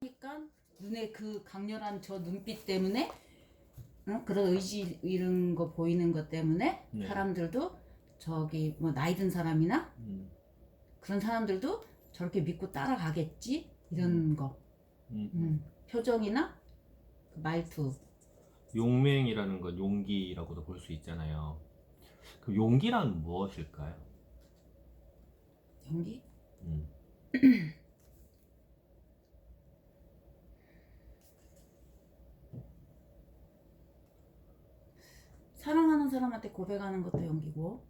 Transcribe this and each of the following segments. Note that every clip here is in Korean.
그러니까 눈에 그 강렬한 저 눈빛 때문에 그런 의지 이런 거 보이는 것 때문에 네. 사람들도 저기 뭐 나이 든 사람이나 그런 사람들도 저렇게 믿고 따라가겠지 이런 거 표정이나 그 말투. 용맹이라는 건 용기라고도 볼 수 있잖아요. 그 용기란 무엇일까요? 용기? 음. 사랑하는 사람한테 고백하는 것도 용기고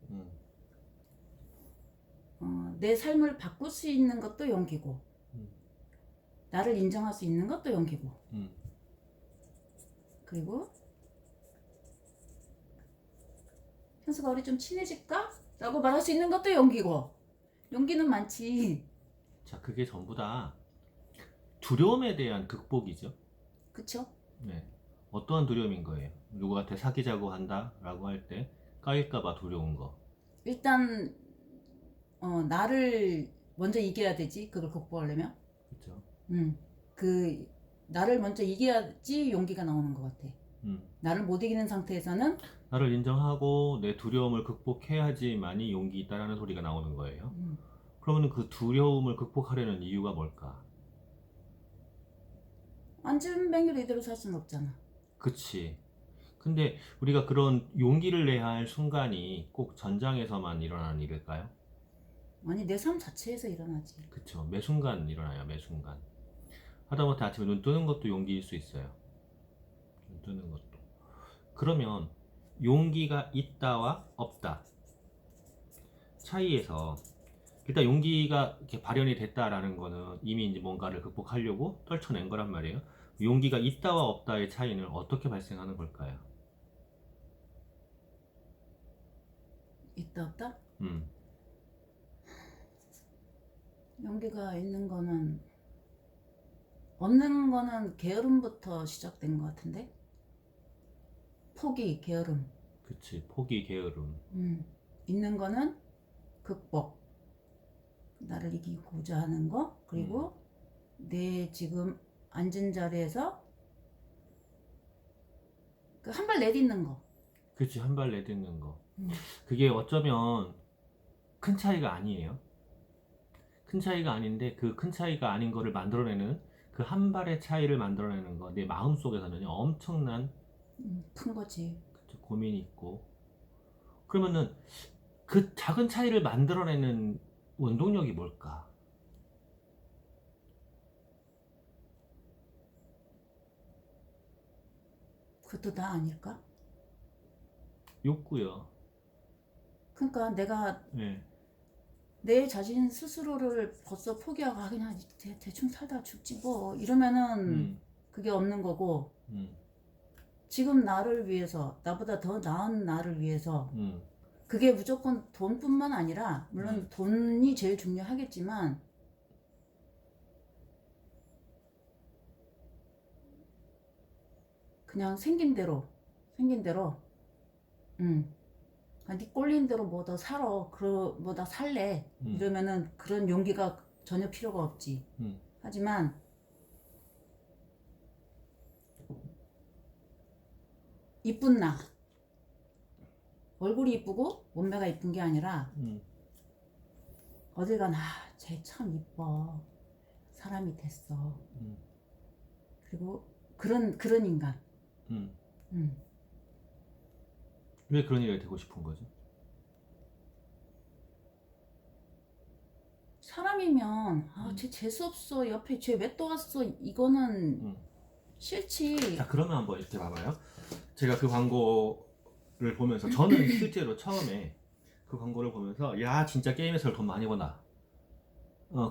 내 삶을 바꿀 수 있는 것도 용기고 나를 인정할 수 있는 것도 용기고 그리고 현수가 우리 좀 친해질까? 라고 말할 수 있는 것도 용기고. 용기는 많지. 자, 그게 전부 다 두려움에 대한 극복이죠. 그쵸? 네. 어떠한 두려움인 거예요? 누구한테 사귀자고 한다라고 할 때 까일까봐 두려운 거. 일단 나를 먼저 이겨야 되지. 그걸 극복하려면. 그렇죠? 그 나를 먼저 이겨야지 용기가 나오는 것 같아. 음. 나를 못 이기는 상태에서는 나를 인정하고 내 두려움을 극복해야지만이 용기 있다라는 소리가 나오는 거예요. 그러면 그 두려움을 극복하려는 이유가 뭘까? 안전뱅이로 이대로 살 수는 없잖아. 그치. 근데 우리가 그런 용기를 내야 할 순간이 꼭 전장에서만 일어나는 일일까요? 아니 내 삶 자체에서 일어나지. 그쵸. 매 순간 일어나요. 매 순간. 하다못해 아침에 눈 뜨는 것도 용기일 수 있어요. 눈 뜨는 것도. 그러면 용기가 있다와 없다 차이에서 일단 용기가 이렇게 발현이 됐다라는 거는 이미 이제 뭔가를 극복하려고 떨쳐낸 거란 말이에요. 용기가 있다와 없다의 차이는 어떻게 발생하는 걸까요? 있다 없다? 음. 용기가 있는 거는 없는 거는 게으름부터 시작된 것 같은데? 포기, 게으름. 그치. 포기, 게으름. 있는 거는 극복. 나를 이기고자 하는 거. 그리고 내 지금 앉은 자리에서 그 한 발 내딛는 거. 그치. 한 발 내딛는 거. 그게 어쩌면 큰 차이가 아니에요. 큰 차이가 아닌데 그 큰 차이가 아닌 거를 만들어내는 그 한 발의 차이를 만들어내는 거 내 마음속에서는 엄청난 큰 거지. 그쵸, 고민이 있고 그러면은 그 작은 차이를 만들어내는 원동력이 뭘까? 그것도 다 아닐까? 욕구요. 그러니까 내가 네. 내 자신 스스로를 벌써 포기하고 그냥 대충 살다 죽지 뭐 이러면은 그게 없는 거고 지금 나를 위해서 나보다 더 나은 나를 위해서 그게 무조건 돈뿐만 아니라 물론 돈이 제일 중요하겠지만 그냥 생긴 대로 네 꼴린 대로 뭐 더 살아 뭐 더 살래 이러면은 그런 용기가 전혀 필요가 없지. 하지만 이쁜 나 얼굴이 이쁘고 몸매가 이쁜 게 아니라 어딜 가나 쟤 참 이뻐 사람이 됐어. 그리고 그런 인간. 왜 그런 일이 되고 싶은 거죠? 사람이면 쟤 재수없어 옆에 쟤 왜 또 왔어 이거는 싫지. 자, 그러면 한번 이렇게 봐봐요. 제가 그 광고를 보면서 저는 실제로 처음에 그 광고를 보면서 야 진짜 게임에서 돈 많이 버나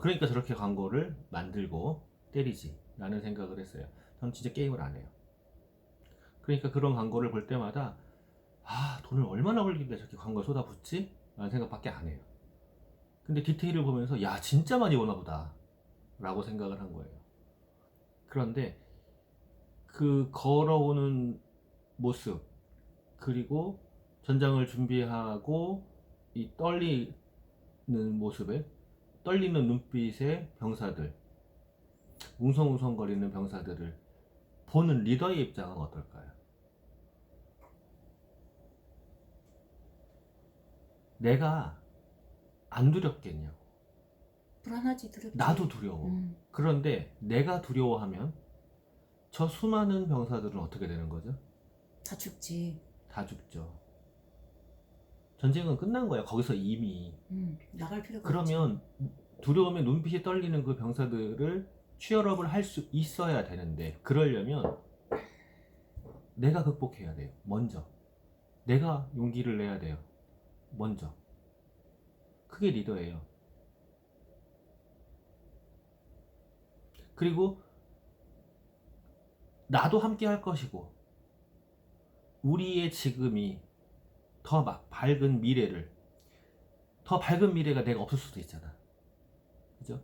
그러니까 저렇게 광고를 만들고 때리지 라는 생각을 했어요. 저는 진짜 게임을 안 해요. 그러니까 그런 광고를 볼 때마다 돈을 얼마나 벌길래 저렇게 광고에 쏟아붓지? 라는 생각밖에 안 해요. 근데 디테일을 보면서 야 진짜 많이 버나 보다 라고 생각을 한 거예요. 그런데 그 걸어오는 모습 그리고 전장을 준비하고 이 떨리는 모습에 떨리는 눈빛의 병사들 웅성웅성거리는 병사들을 보는 리더의 입장은 어떨까요? 내가 안 두렵겠냐고. 불안하지, 두렵지. 나도 두려워. 그런데 내가 두려워하면 저 수많은 병사들은 어떻게 되는 거죠? 다 죽지. 다 죽죠. 전쟁은 끝난 거야. 거기서 이미. 나갈 필요가 그러면 두려움에 눈빛이 떨리는 그 병사들을 취업을 할 수 있어야 되는데, 그러려면 내가 극복해야 돼요. 먼저. 내가 용기를 내야 돼요. 먼저. 그게 리더예요. 그리고 나도 함께 할 것이고, 우리의 지금이 더 밝은 미래를, 더 밝은 미래가 내가 없을 수도 있잖아. 그죠?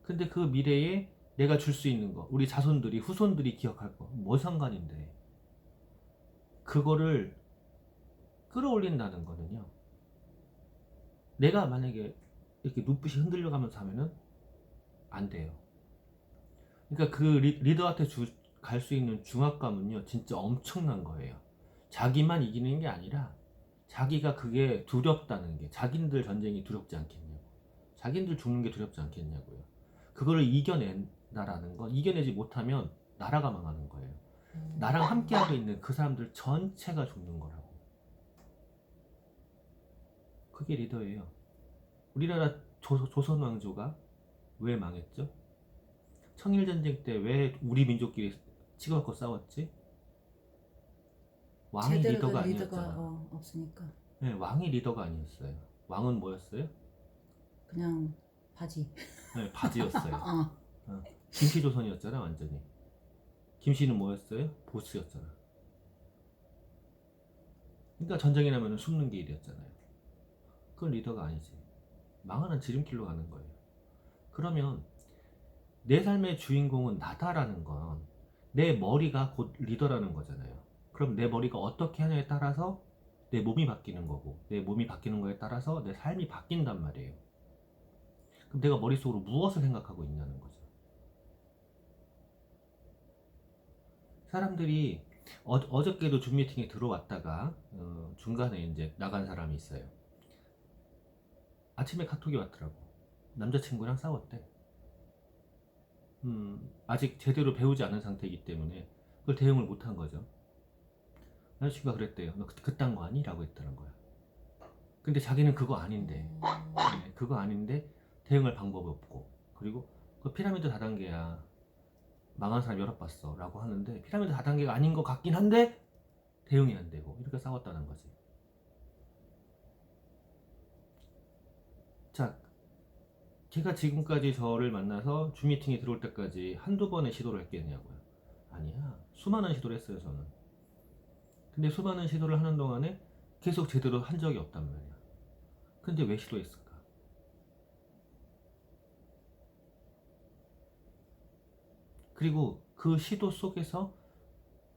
근데 그 미래에 내가 줄 수 있는 거, 우리 자손들이, 후손들이 기억할 거, 뭐 상관인데. 그거를 끌어올린다는 거는요, 내가 만약에 이렇게 눈빛이 흔들려 가면서 하면은 안 돼요. 그러니까 그 리더한테 갈 수 있는 중압감은요, 진짜 엄청난 거예요. 자기만 이기는 게 아니라 자기가 그게 두렵다는 게, 자기들 전쟁이 두렵지 않겠냐고, 자기들 죽는 게 두렵지 않겠냐고요. 그거를 이겨낸다라는 건, 이겨내지 못하면 나라가 망하는 거예요. 나랑 함께하고 있는 그 사람들 전체가 죽는 거라고. 그게 리더예요. 우리나라 조선 왕조가 왜 망했죠? 청일전쟁 때 왜 우리 민족끼리 치고받고 싸웠지? 왕이 제대로 리더가 된 리더가 아니었잖아. 없으니까. 네, 왕이 리더가 아니었어요. 왕은 뭐였어요? 그냥 바지. 네, 바지였어요. 어. 김씨조선이었잖아, 완전히. 김씨는 뭐였어요? 보스였잖아. 그러니까 전쟁이 나면 숨는 게 일이었잖아요. 그건 리더가 아니지. 망하는 지름길로 가는 거예요. 그러면 내 삶의 주인공은 나다라는 건 내 머리가 곧 리더라는 거잖아요. 그럼 내 머리가 어떻게 하냐에 따라서 내 몸이 바뀌는 거고, 내 몸이 바뀌는 거에 따라서 내 삶이 바뀐단 말이에요. 그럼 내가 머릿속으로 무엇을 생각하고 있냐는 거죠. 사람들이 어저께도 줌 미팅에 들어왔다가 중간에 이제 나간 사람이 있어요. 아침에 카톡이 왔더라고. 남자친구랑 싸웠대. 아직 제대로 배우지 않은 상태이기 때문에 그걸 대응을 못한 거죠. 남자친구가 그랬대요. 너 그딴 거 아니? 라고 했다는 거야. 근데 자기는 그거 아닌데, 네, 그거 아닌데 대응할 방법이 없고, 그리고 그 피라미드 다단계야, 망한 사람 여러 봤어 라고 하는데, 피라미드 다단계가 아닌 것 같긴 한데 대응이 안 되고, 이렇게 싸웠다는 거지. 자, 제가 지금까지 저를 만나서 줌 미팅에 들어올 때까지 한두 번의 시도를 했겠냐고요. 아니야, 수많은 시도를 했어요, 저는. 근데 수많은 시도를 하는 동안에 계속 제대로 한 적이 없단 말이야. 근데 왜 시도했을까? 그리고 그 시도 속에서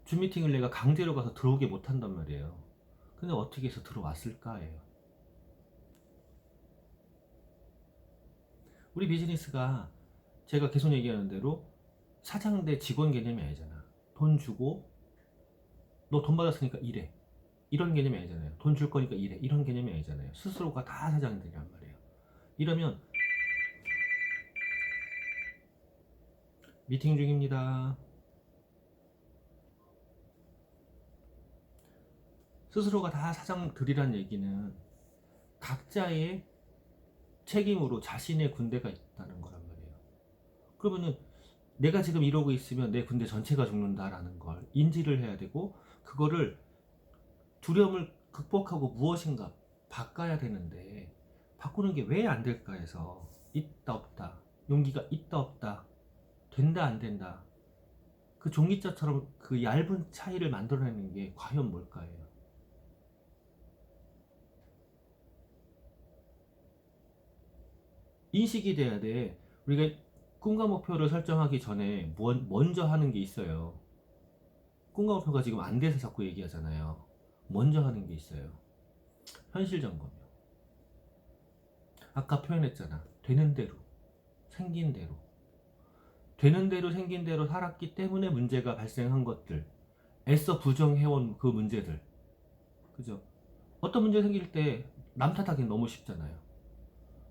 줌 미팅을 내가 강제로 가서 들어오게 못한단 말이에요. 근데 어떻게 해서 들어왔을까예요. 우리 비즈니스가 제가 계속 얘기하는 대로 사장 대 직원 개념이 아니잖아. 돈 주고 너 돈 받았으니까 일해, 이런 개념이 아니잖아요. 돈 줄 거니까 일해, 이런 개념이 아니잖아요. 스스로가 다 사장들이란 말이에요. 이러면 미팅 중입니다. 스스로가 다 사장들이란 얘기는 각자의 책임으로 자신의 군대가 있다는 거란 말이에요. 그러면은 내가 지금 이러고 있으면 내 군대 전체가 죽는다라는 걸 인지를 해야 되고, 그거를 두려움을 극복하고 무엇인가 바꿔야 되는데, 바꾸는 게 왜 안 될까 해서, 있다 없다, 용기가 있다 없다, 된다 안 된다, 그 종이자처럼 그 얇은 차이를 만들어내는 게 과연 뭘까요? 인식이 돼야 돼. 우리가 꿈과 목표를 설정하기 전에 먼저 하는 게 있어요. 꿈과 목표가 지금 안 돼서 자꾸 얘기하잖아요. 먼저 하는 게 있어요. 현실 점검이요. 아까 표현했잖아. 되는 대로, 생긴 대로. 되는 대로 생긴 대로 살았기 때문에 문제가 발생한 것들, 애써 부정해온 그 문제들, 그죠? 어떤 문제 생길 때 남 탓하기는 너무 쉽잖아요.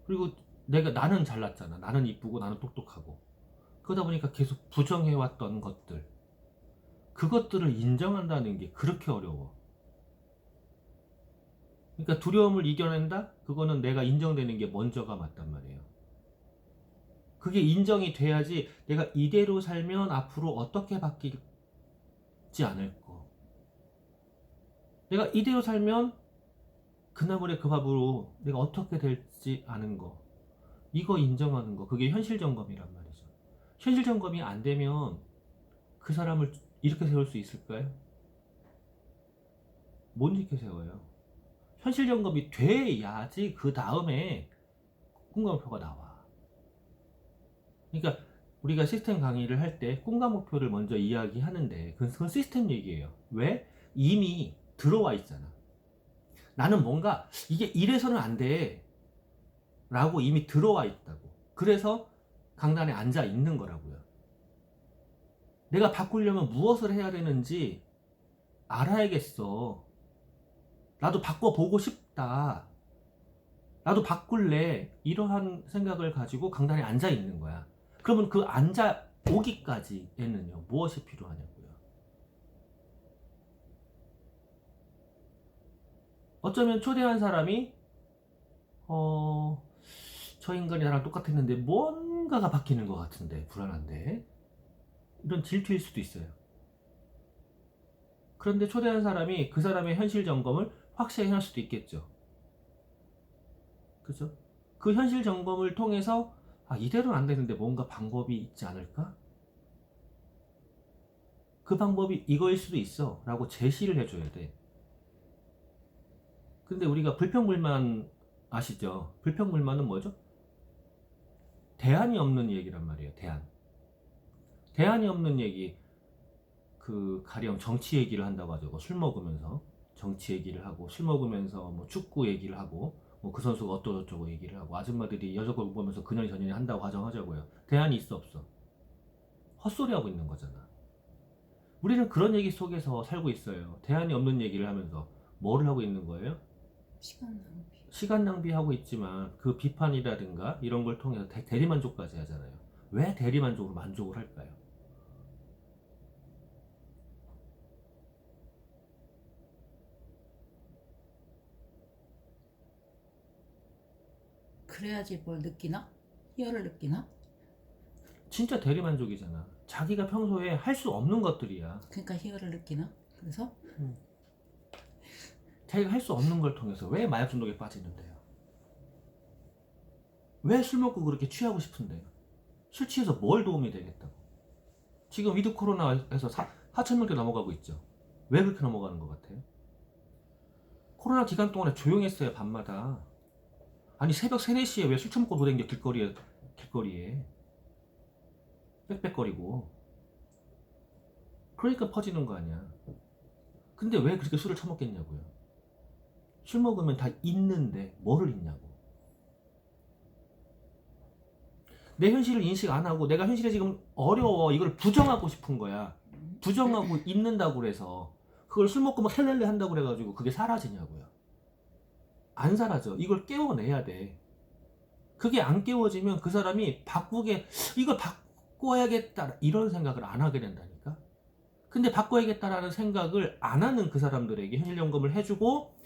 그리고 나는 잘났잖아, 나는 이쁘고 나는 똑똑하고, 그러다 보니까 계속 부정해왔던 것들, 그것들을 인정한다는 게 그렇게 어려워. 그러니까 두려움을 이겨낸다? 그거는 내가 인정되는 게 먼저가 맞단 말이에요. 그게 인정이 돼야지 내가 이대로 살면 앞으로 어떻게 바뀌지 않을 거. 내가 이대로 살면 그나물의 그 밥으로 내가 어떻게 될지 아는 거. 이거 인정하는 거. 그게 현실 점검이란 말이죠. 현실 점검이 안 되면 그 사람을 이렇게 세울 수 있을까요? 못 이렇게 세워요. 현실 점검이 돼야지 그 다음에 꿈과 목표가 나와. 그러니까 우리가 시스템 강의를 할 때 꿈과 목표를 먼저 이야기하는데 그건 시스템 얘기예요. 왜? 이미 들어와 있잖아. 나는 뭔가 이게 이래서는 안 돼 라고 이미 들어와 있다고. 그래서 강단에 앉아 있는 거라고요. 내가 바꾸려면 무엇을 해야 되는지 알아야겠어. 나도 바꿔보고 싶다. 나도 바꿀래. 이러한 생각을 가지고 강단에 앉아 있는 거야. 그러면 그 앉아 오기까지에는요, 무엇이 필요하냐고요. 어쩌면 초대한 사람이 저 인간이 나랑 똑같았는데 뭔가가 바뀌는 것 같은데 불안한데, 이런 질투일 수도 있어요. 그런데 초대한 사람이 그 사람의 현실 점검을 확실히 할 수도 있겠죠. 그죠? 그 현실 점검을 통해서 이대로는 안 되는데 뭔가 방법이 있지 않을까? 그 방법이 이거일 수도 있어 라고 제시를 해줘야 돼. 근데 우리가 불평불만 아시죠? 불평불만은 뭐죠? 대안이 없는 얘기란 말이에요. 대안이 없는 얘기. 그 가령 정치 얘기를 한다고 하죠. 술 먹으면서 정치 얘기를 하고, 술 먹으면서 뭐 축구 얘기를 하고, 뭐 그 선수가 어쩌고저쩌고 얘기를 하고, 아줌마들이 여자걸 보면서 그년이 저년이 한다고 가정하자고요. 대안이 있어 없어? 헛소리 하고 있는 거잖아. 우리는 그런 얘기 속에서 살고 있어요. 대안이 없는 얘기를 하면서 뭐를 하고 있는 거예요? 시간 낭비하고 있지만 그 비판이라든가 이런 걸 통해서 대리만족까지 하잖아요. 왜 대리만족으로 만족을 할까요? 그래야지 뭘 느끼나? 희열을 느끼나? 진짜 대리만족이잖아. 자기가 평소에 할 수 없는 것들이야. 그러니까 희열을 느끼나? 그래서 자기가 할 수 없는 걸 통해서 왜 마약 중독에 빠지는데요? 왜 술 먹고 그렇게 취하고 싶은데요? 술 취해서 뭘 도움이 되겠다고? 지금 위드 코로나에서 4,000명대 넘어가고 있죠. 왜 그렇게 넘어가는 것 같아요? 코로나 기간 동안에 조용했어요, 밤마다. 아니, 새벽 3, 4시에 왜 술 처먹고 돌아다녀, 길거리에. 빽빽거리고. 그러니까 퍼지는 거 아니야. 근데 왜 그렇게 술을 처먹겠냐고요. 술 먹으면 다 있는데 뭐를 잊냐고. 내 현실을 인식 안 하고 내가 현실에 지금 어려워, 이걸 부정하고 싶은 거야. 부정하고 있는다고 그래서 그걸 술 먹고 막 헬렐레 한다고 그래가지고 그게 사라지냐고요. 안 사라져. 이걸 깨워내야 돼. 그게 안 깨워지면 그 사람이 이걸 바꿔야겠다 이런 생각을 안 하게 된다니까. 근데 바꿔야겠다라는 생각을 안 하는 그 사람들에게 현실 점검을 해주고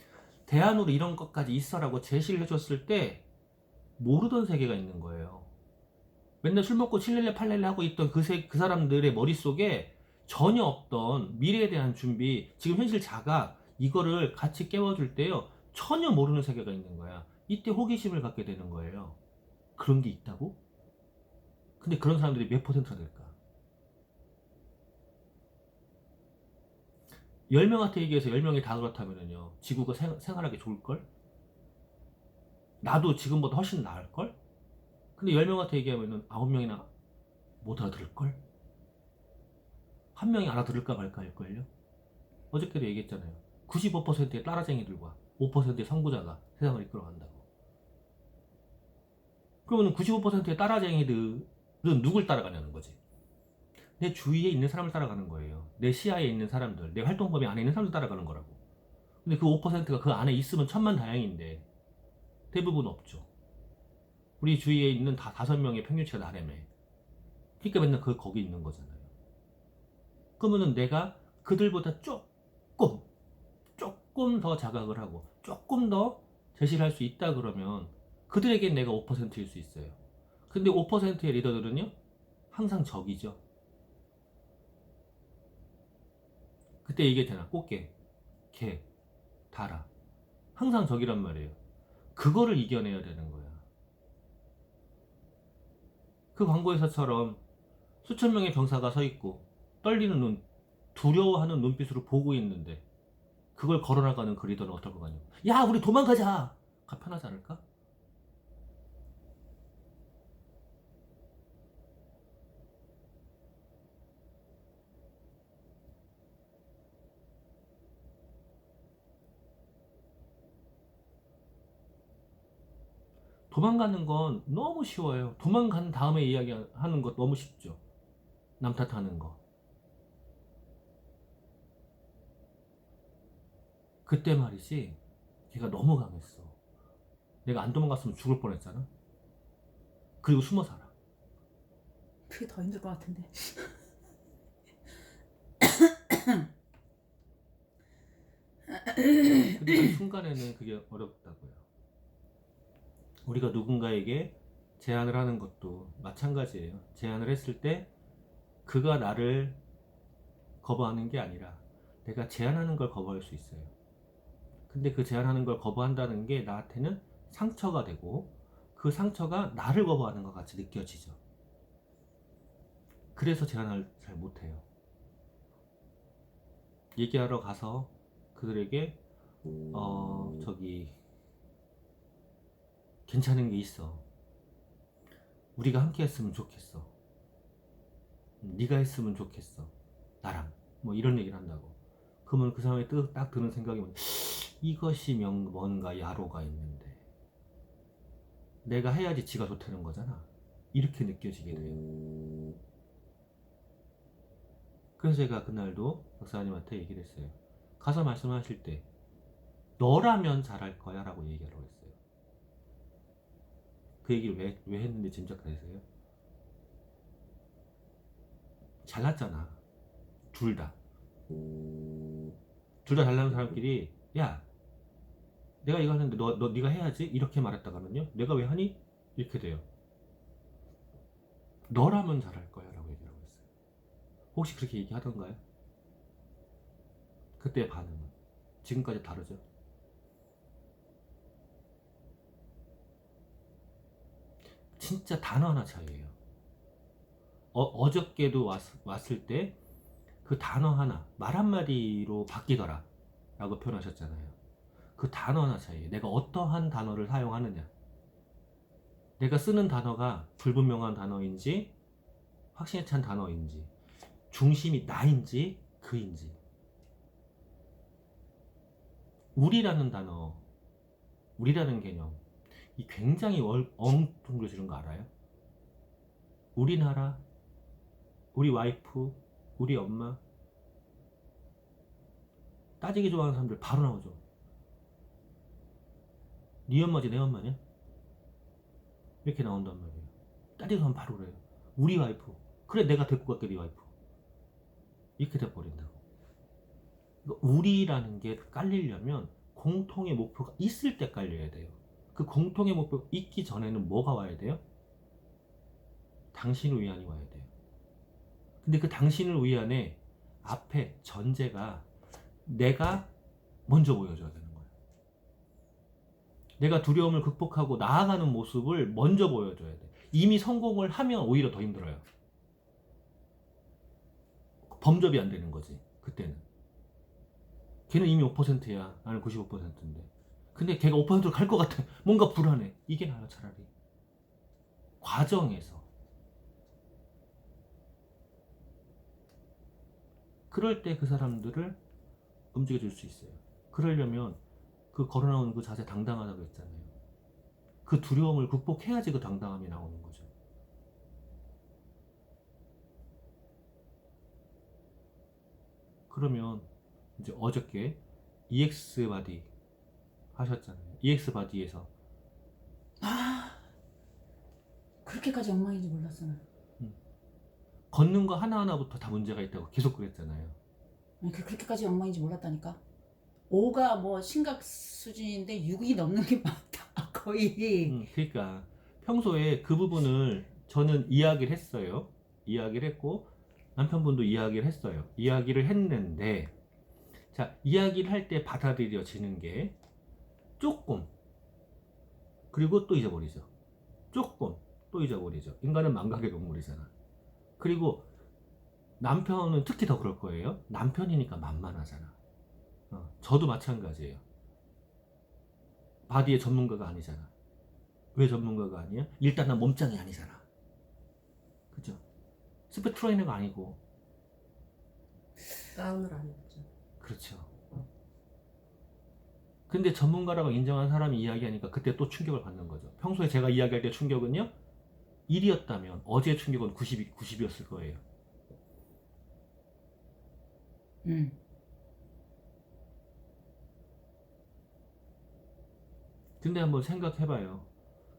대안으로 이런 것까지 있어라고 제시를 해줬을 때 모르던 세계가 있는 거예요. 맨날 술 먹고 칠렐레 팔렐레 하고 있던 그 사람들의 머릿속에 전혀 없던 미래에 대한 준비, 지금 현실 자가 이거를 같이 깨워줄 때요, 전혀 모르는 세계가 있는 거야. 이때 호기심을 갖게 되는 거예요. 그런 게 있다고? 근데 그런 사람들이 몇 퍼센트나 될까? 10명한테 얘기해서 10명이 다 그렇다면요, 지구가 생활하기 좋을걸? 나도 지금보다 훨씬 나을걸? 근데 10명한테 얘기하면은 9명이나 못 알아들을걸? 한 명이 알아들을까 말까 할걸요? 어저께도 얘기했잖아요. 95%의 따라쟁이들과 5%의 선구자가 세상을 이끌어간다고. 그러면 95%의 따라쟁이들은 누굴 따라가냐는 거지. 내 주위에 있는 사람을 따라가는 거예요. 내 시야에 있는 사람들, 내 활동 범위 안에 있는 사람들 따라가는 거라고. 근데 그 5%가 그 안에 있으면 천만다행인데 대부분 없죠. 우리 주위에 있는 다 5명의 평균치가 나래매. 그러니까 맨날 거기 있는 거잖아요. 그러면은 내가 그들보다 조금 더 자각을 하고 조금 더 제시를 할 수 있다 그러면 그들에겐 내가 5%일 수 있어요. 근데 5%의 리더들은요 항상 적이죠. 그때 얘기 되나? 꽃게, 개, 달아. 항상 적이란 말이에요. 그거를 이겨내야 되는 거야. 그 광고에서처럼 수천 명의 병사가 서 있고 떨리는 눈, 두려워하는 눈빛으로 보고 있는데 그걸 걸어나가는 그 리더는 어떨 것 같냐? 야, 우리 도망가자! 가 편하지 않을까? 도망가는 건 너무 쉬워요. 도망간 다음에 이야기하는 것 너무 쉽죠. 남 탓하는 거. 그때 말이지, 걔가 너무 강했어. 내가 안 도망갔으면 죽을 뻔했잖아. 그리고 숨어 살아. 그게 더 힘들 것 같은데. 근데 그 순간에는 그게 어렵다고요. 우리가 누군가에게 제안을 하는 것도 마찬가지예요. 제안을 했을 때 그가 나를 거부하는 게 아니라 내가 제안하는 걸 거부할 수 있어요. 근데 그 제안하는 걸 거부한다는 게 나한테는 상처가 되고 그 상처가 나를 거부하는 것 같이 느껴지죠. 그래서 제안을 잘 못해요. 얘기하러 가서 그들에게 저기 괜찮은 게 있어. 우리가 함께 했으면 좋겠어. 네가 했으면 좋겠어. 나랑. 뭐 이런 얘기를 한다고. 그러면 그 사람이 딱 드는 생각이 이것이 뭔가 야로가 있는데 내가 해야지 지가 좋다는 거잖아. 이렇게 느껴지게 돼요. 그래서 제가 그날도 박사님한테 얘기를 했어요. 가서 말씀하실 때 너라면 잘할 거야 라고 얘기하라고 했어요. 그 얘기를 왜 했는지 짐작되세요? 잘났잖아. 둘 다. 둘 다 잘나는 사람끼리 야 내가 이거 하는데 네가 해야지 이렇게 말했다가는요 내가 왜 하니? 이렇게 돼요. 너라면 잘할 거야 라고 얘기하고 했어요. 혹시 그렇게 얘기하던가요? 그때의 반응은 지금까지 다르죠. 진짜 단어 하나 차이예요. 어저께도 왔을 때 그 단어 하나 말 한마디로 바뀌더라 라고 표현하셨잖아요. 그 단어 하나 차이예요. 내가 어떠한 단어를 사용하느냐, 내가 쓰는 단어가 불분명한 단어인지 확신에 찬 단어인지 중심이 나인지 그인지. 우리라는 단어, 우리라는 개념 이 굉장히 엉뚱그러지는 거 알아요? 우리나라, 우리 와이프, 우리 엄마 따지기 좋아하는 사람들 바로 나오죠. 네 엄마지 내 엄마냐? 이렇게 나온단 말이에요. 따지기 하면 바로 그래요. 우리 와이프. 그래 내가 데리고 갈게 네 와이프. 이렇게 돼버린다고. 그러니까 우리라는 게 깔리려면 공통의 목표가 있을 때 깔려야 돼요. 그 공통의 목표가 있기 전에는 뭐가 와야 돼요? 당신을 위한이 와야 돼요. 근데 그 당신을 위한의 앞에 전제가 내가 먼저 보여줘야 되는 거예요. 내가 두려움을 극복하고 나아가는 모습을 먼저 보여줘야 돼. 이미 성공을 하면 오히려 더 힘들어요. 범접이 안 되는 거지 그때는. 걔는 이미 5%야 나는 95%인데 근데 걔가 5%로 갈 것 같아. 뭔가 불안해. 이게 나아요 차라리. 과정에서 그럴 때 그 사람들을 움직여줄 수 있어요. 그러려면 그 걸어나오는 그 자세 당당하다고 했잖아요. 그 두려움을 극복해야지 그 당당함이 나오는 거죠. 그러면 이제 어저께 EX 바디 하셨잖아요. EX 바디에서 아, 그렇게까지 엉망인지 몰랐어. 난. 걷는 거 하나하나부터 다 문제가 있다고 계속 그랬잖아요. 아니, 그렇게까지 엉망인지 몰랐다니까. 5가 뭐 심각 수준인데 6이 넘는 게 많다. 거의. 그러니까 평소에 그 부분을 저는 이야기를 했어요. 이야기를 했고 남편분도 이야기를 했어요. 이야기를 했는데 자, 이야기를 할 때 받아들여지는 게 조금 그리고 또 잊어버리죠. 조금 또 잊어버리죠. 인간은 망각의 동물이잖아. 그리고 남편은 특히 더 그럴 거예요. 남편이니까 만만하잖아. 저도 마찬가지예요. 바디의 전문가가 아니잖아. 왜 전문가가 아니야? 일단 난 몸짱이 아니잖아. 그죠? 스포츠 트레이너가 아니고. 가운을 안 입죠. 그렇죠. 근데 전문가라고 인정한 사람이 이야기하니까 그때 또 충격을 받는 거죠. 평소에 제가 이야기할 때 충격은요, 1이었다면 어제의 충격은 90이었을 거예요. 근데 한번 생각해봐요.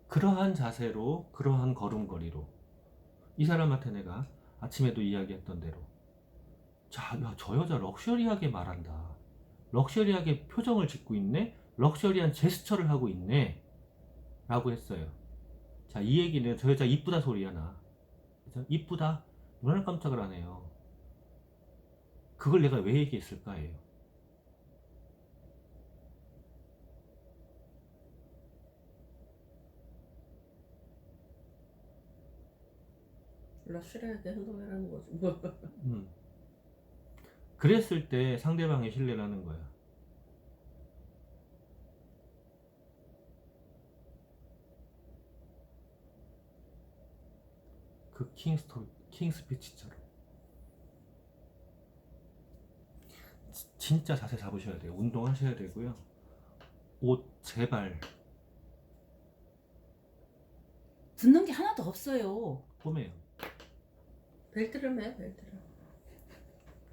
그러한 자세로, 그러한 걸음걸이로 이 사람한테 내가 아침에도 이야기했던 대로 자, 야, 저 여자 럭셔리하게 말한다. 럭셔리하게 표정을 짓고 있네? 럭셔리한 제스처를 하고 있네? 라고 했어요. 자, 이 얘기는 저 여자 이쁘다 소리야, 나. 그죠? 이쁘다? 눈을 깜짝을 안 해요. 그걸 내가 왜 얘기했을까예요. 럭셔리하게 행동하라는 거지. 뭐. 그랬을 때 상대방의 신뢰를 하는 거야. 그 킹스피치처럼. 진짜 자세 잡으셔야 돼요. 운동하셔야 되고요. 옷 제발 붙는 게 하나도 없어요. 꿰매요. 벨트를 매, 벨트를.